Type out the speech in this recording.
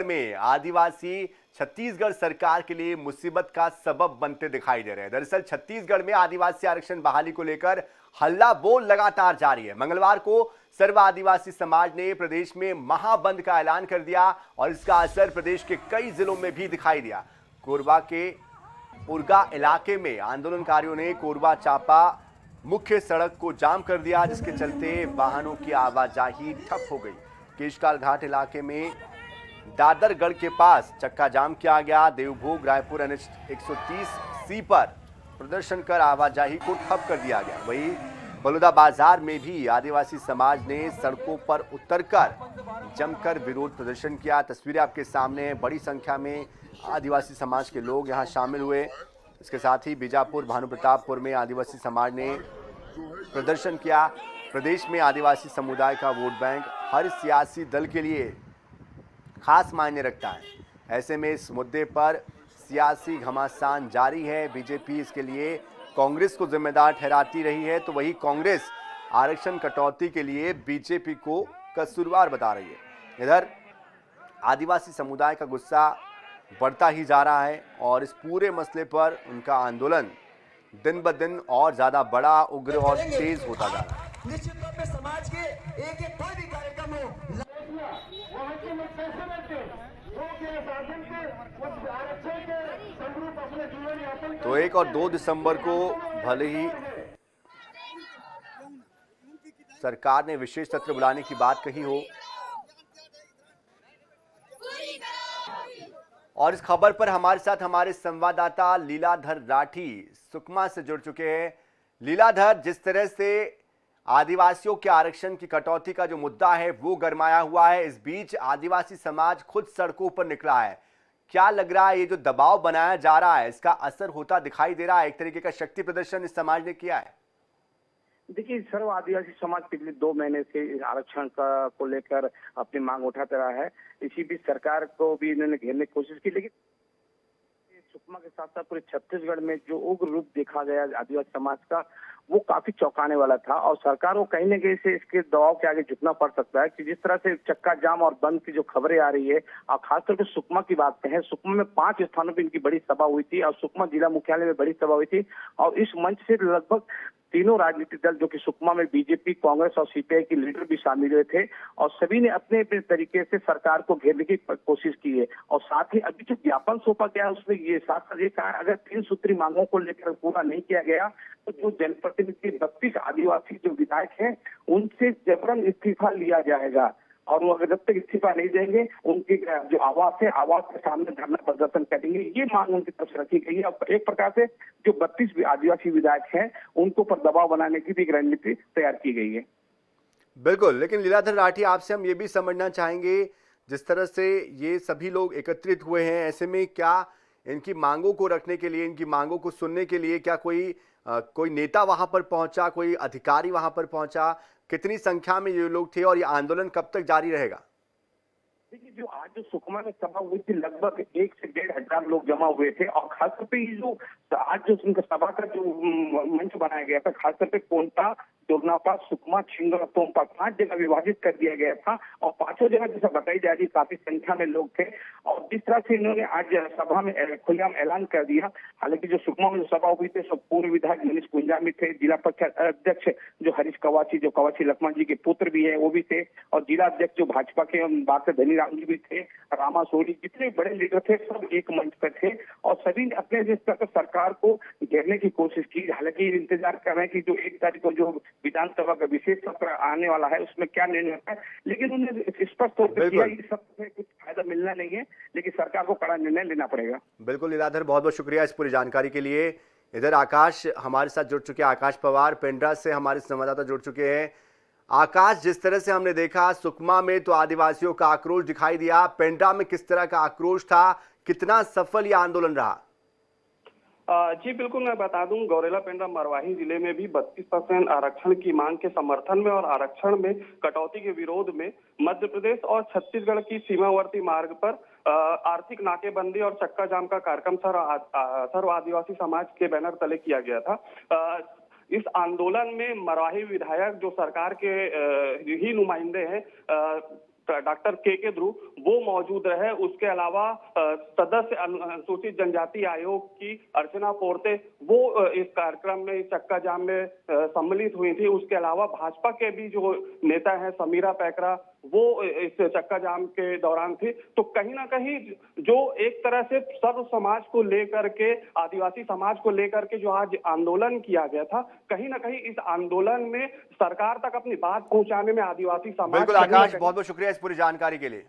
छत्तीसगढ़ में आदिवासी छत्तीसगढ़ सरकार के लिए मुसीबत का सबब बनते दिखाई दे रहे हैं। दरअसल छत्तीसगढ़ में आदिवासी आरक्षण बहाली को लेकर हल्ला बोल लगातार जारी है। मंगलवार को सर्व आदिवासी समाज ने प्रदेश में महाबंद का ऐलान कर दिया और इसका असर प्रदेश के कई जिलों में भी दिखाई दिया। कोरबा के उरगा इलाके में आंदोलनकारियों ने कोरबा चापा मुख्य सड़क को जाम कर दिया, जिसके चलते वाहनों की आवाजाही ठप हो गई। केशकाल घाट इलाके में दादरगढ़ के पास चक्का जाम किया गया। देवभोग रायपुर NH 130C पर प्रदर्शन कर आवाजाही को ठप कर दिया गया। वहीं बलौदा बाजार में भी आदिवासी समाज ने सड़कों पर उतरकर जमकर विरोध प्रदर्शन किया। तस्वीरें आपके सामने हैं, बड़ी संख्या में आदिवासी समाज के लोग यहां शामिल हुए। इसके साथ ही बीजापुर भानुप्रतापपुर में आदिवासी समाज ने प्रदर्शन किया। प्रदेश में आदिवासी समुदाय का वोट बैंक हर सियासी दल के लिए खास मायने रखता है। ऐसे में इस मुद्दे पर सियासी घमासान जारी है। बीजेपी इसके लिए कांग्रेस को जिम्मेदार ठहराती रही है, तो वही कांग्रेस आरक्षण कटौती के लिए बीजेपी को कसूरवार बता रही है। इधर आदिवासी समुदाय का गुस्सा बढ़ता ही जा रहा है और इस पूरे मसले पर उनका आंदोलन दिन ब दिन और ज्यादा बड़ा, उग्र और तेज होता जा रहा है। निश्चित तौर पे समाज के एक कोई भी कार्यक्रम हो, तो 1 और 2 दिसंबर को भले ही सरकार ने विशेष सत्र बुलाने की बात कही हो, और इस खबर पर हमारे साथ हमारे संवाददाता लीलाधर राठी सुकमा से जुड़ चुके हैं। लीलाधर, जिस तरह से आदिवासियों के आरक्षण की कटौती का जो मुद्दा है वो गरमाया हुआ है, इस बीच आदिवासी समाज खुद सड़कों पर निकला है। क्या लग रहा है, ये जो दबाव बनाया जा रहा है इसका असर होता दिखाई दे रहा है? एक तरीके का शक्ति प्रदर्शन इस समाज ने किया है। देखिए, सर्व आदिवासी समाज पिछले 2 महीने से आरक्षण का को लेकर अपनी मांग उठाता रहा है। इसी बीच सरकार को भी इन्होंने घेरने की कोशिश की, लेकिन सुकमा के साथ साथ पूरे छत्तीसगढ़ में जो उग्र रूप देखा गया आदिवासी समाज का, वो काफी चौंकाने वाला था। और सरकार को कहीं न कहीं से इसके दबाव के आगे झुकना पड़ सकता है कि जिस तरह से चक्का जाम और बंद की जो खबरें आ रही है, और खासतौर पर सुकमा की बात कहें, सुकमा में 5 स्थानों पर इनकी बड़ी सभा हुई थी और सुकमा जिला मुख्यालय में बड़ी सभा हुई थी। और इस मंच से लगभग तीनों राजनीतिक दल, जो कि सुकमा में बीजेपी, कांग्रेस और सीपीआई के लीडर भी शामिल हुए थे, और सभी ने अपने अपने तरीके से सरकार को घेरने की कोशिश की है। और साथ ही अभी जो ज्ञापन सौंपा गया उसमें ये साथ ये कहा, अगर 3 सूत्री मांगों को लेकर पूरा नहीं किया गया तो जो जनप्रतिनिधि 32 आदिवासी जो विधायक हैं उनसे जबरन इस्तीफा लिया जाएगा। और वो अगर जब तक इस्तीफा नहीं देंगे, उनकी जो आवाज है, आवाज के सामने धरना प्रदर्शन करेंगे, ये मांग उनकी तरफ से रखी गई है। और एक प्रकार से जो 32 आदिवासी विधायक हैं उनको पर दबाव बनाने की भी एक रणनीति तैयार की गई है। बिल्कुल, लेकिन लीलाधर राठी, आपसे हम ये भी समझना चाहेंगे, जिस तरह से ये सभी लोग एकत्रित हुए हैं, ऐसे में क्या इनकी मांगों को रखने के लिए, इनकी मांगों को सुनने के लिए क्या कोई नेता वहां पर पहुंचा, कोई अधिकारी वहां पर पहुंचा? कितनी संख्या में ये लोग थे और ये आंदोलन कब तक जारी रहेगा? देखिए, जो आज जो सुकमा में सभा हुई थी, लगभग 1 से 1.5 हजार लोग जमा हुए थे। और खासतौर पे ये जो आज जो उनका सभा का जो मंच बनाया गया था, खासतौर पे कोंटा, दोरनापा, सुकमा, छिंदर और तोमपा 5 जगह विभाजित कर दिया गया था। और 5 जगह जैसा बताई जा रही, काफी संख्या में लोग थे। और जिस तरह से इन्होंने आज सभा में खुलेआम ऐलान कर दिया, हालांकि जो सुकमा में जो सभा हुई थी सब पूर्व विधायक मनीष कुंजामी थे, जिला परिषद अध्यक्ष जो हरीश कवाची, जो कवाची लक्ष्मण जी के पुत्र भी है, वो भी थे, और जिला अध्यक्ष जो भाजपा के बात धनी राम जी भी थे, रामा सोनी, जितने बड़े लीडर थे सब एक मंच पर थे। और सभी ने अपने जिस तरह सरकार को घेरने की कोशिश की। हालांकि इंतजार कर रहे हैं कि जो 1 तारीख को जो विधानसभा का विशेष सत्र आने वाला है उसमें क्या निर्णय होता है, लेकिन उन्हें स्पष्ट तौर पर किया, इस सत्र में कुछ फायदा मिलना नहीं है, लेकिन सरकार को कड़ा निर्णय लेना पड़ेगा। बिल्कुल लीलाधर, बहुत बहुत शुक्रिया इस पूरी जानकारी के लिए। इधर आकाश हमारे साथ जुड़ चुके हैं, आकाश पवार पेंड्रा से हमारे संवाददाता जुड़ चुके हैं। आकाश, जिस तरह से हमने देखा सुकमा में तो आदिवासियों का आक्रोश दिखाई दिया, पेंड्रा में किस तरह का आक्रोश था, कितना सफल यह आंदोलन रहा? जी बिल्कुल, मैं बता दूं, गौरेला पेंड्रा मरवाही जिले में भी 32% आरक्षण की मांग के समर्थन में और आरक्षण में कटौती के विरोध में मध्य प्रदेश और छत्तीसगढ़ की सीमावर्ती मार्ग पर आर्थिक नाकेबंदी और चक्का जाम का कार्यक्रम सर्व आदिवासी समाज के बैनर तले किया गया था। इस आंदोलन में मरवाही विधायक जो सरकार के ही नुमाइंदे हैं, डॉक्टर के ध्रुव वो मौजूद रहे। उसके अलावा सदस्य अनुसूचित जनजाति आयोग की अर्चना पोर्ते वो इस कार्यक्रम में, इस चक्का जाम में सम्मिलित हुई थी। उसके अलावा भाजपा के भी जो नेता हैं समीरा पैकरा, वो इस चक्का जाम के दौरान थी। तो कहीं ना कहीं जो एक तरह से सर्व समाज को लेकर के, आदिवासी समाज को लेकर के जो आज आंदोलन किया गया था, कहीं ना कहीं इस आंदोलन में सरकार तक अपनी बात पहुंचाने में आदिवासी समाज बिल्कुल आकाश, बहुत बहुत शुक्रिया इस पूरी जानकारी के लिए।